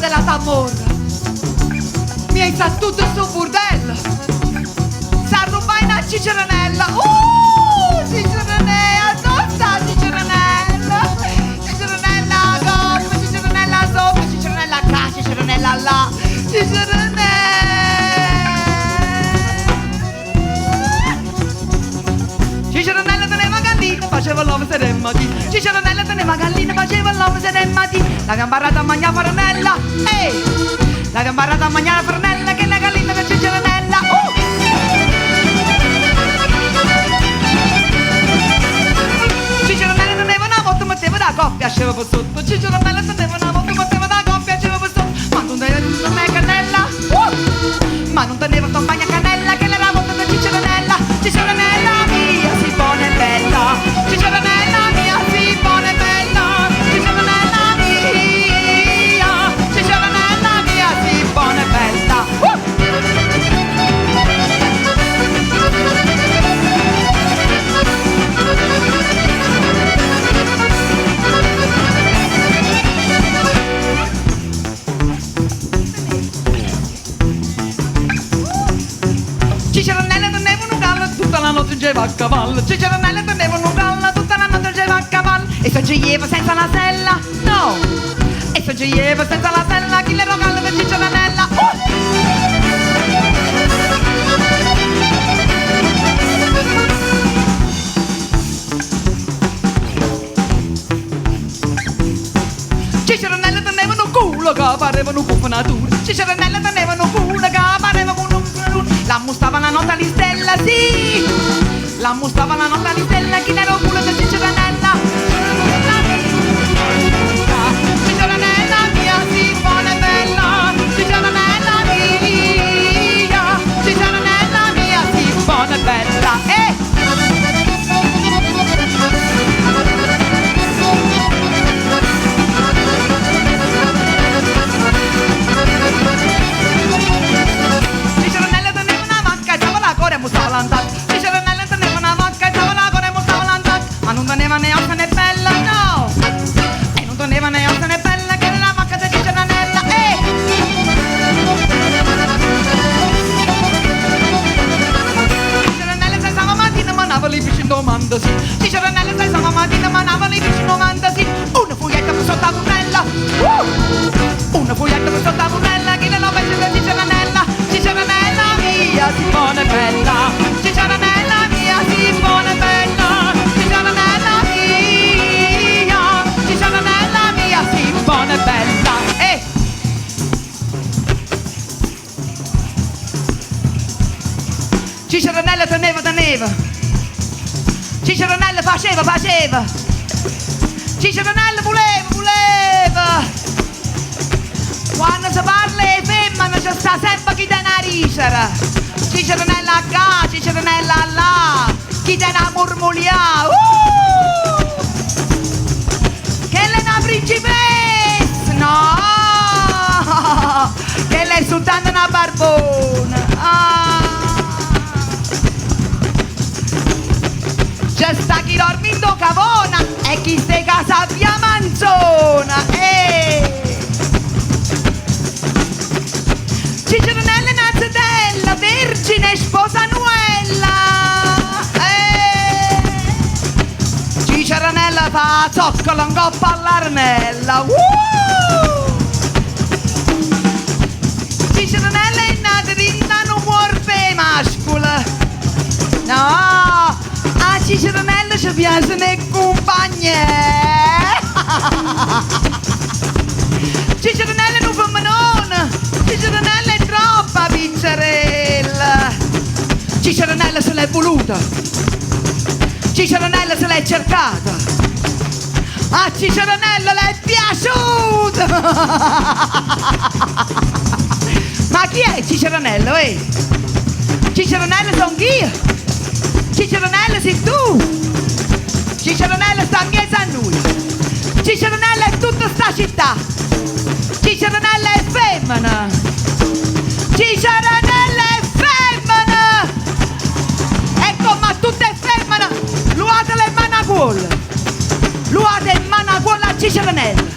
della Tamorra. Mi hai sattuto sto burdello. Sa rubare una ciceranella. Ciceranella, dove sta ciceranella? Ciceranella gomma, ciceranella sopra, ciceranella qua, ciceranella là. Ciceranella. Ciceranella teneva gallina, faceva l'uomo seremmati. Ciceranella teneva gallina, faceva l'uomo seremmati. La gambarata a mangiare faranella, la gambarata a mangiare faranella, che la gallina del ciceranella. Ciceranella teneva una volta, metteva da coppia, sceva per sotto. Ciceranella teneva una volta, metteva da coppia, sceva per sotto. Ma non teneva me cannella, ma non teneva compagna cannella, che era la volta del ciceranella. Ciceranella mia si pone bella, ciceranella mia si pone bella, ciceranella mia, ciceranella mia si pone bella. Ciceranella tenevano un gallo tutta la notte geva a cavallo. Ciceranella tenevano un gallo tutta la notte geva a cavallo. E se geva senza la sella, no. E se geva senza la sella, chi le gallo per ciceranella. Ciceranella tenevano un culo che parevano cufanatura. Ciceranella tenevano un culo che parevano cufanatura. La mustava la notte di stella, sì! La mustava la notte di stella, chi era il culo di ciceranella? Ciceranella mia si pone bella, ciceranella mia, ciceranella mia si pone bella, Ciceranella teneva una vacca e stava la cuore e stava l'andato. Ma non teneva né ossa né bella, no. E non teneva né ossa né bella, che era la vacca di ciceranella, Ciceranella sai stava mattina manava lì vicino domandosi. Ciceranella sai stava mattina manava lì vicino domandosi. Una foglietta per sotto la burnella, una foglietta per sotto la burnella, chi ne lo pensa di ciceranella? Ciceranella mia si pone bella, ciceranella mia si pone bella, ciceranella mia, ciceranella mia si pone bella, Ciceranella teneva, Ciceranella faceva, Ciceranella voleva. Quando si parla di femmina c'è sta sempre chi te ne ricera. Ciceranella qua, ciceranella là, chi te ne murmulia. Che lei è una principessa, no, che lei è soltanto una barbona. C'è sta chi dorme in cavona e chi stai casa via manzona, Ciceranella è nazzatella, vergine sposa Noella, Ciceranella fa zoccolo in coppa all'arnella, Ciceranella è nata rinna non morpe mascola, no, a Ciceranella ci piacciono le compagne, Ciceranella è un femminone, Ciceranella è troppa pizzarella. Ciceranella se l'è voluta, Ciceranella se l'è cercata, a Ciceranella le è piaciuta. Ma chi è Ciceranella, Ciceranella son io, Ciceranella sei tu, Ciceranella sta in mezzo a noi, Ciceranella è tutta sta città, Ciceranella è femmina, Ciceranella è femmina, e come tutte è femmina, luate le managuole, luate il managuole a Ciceranella.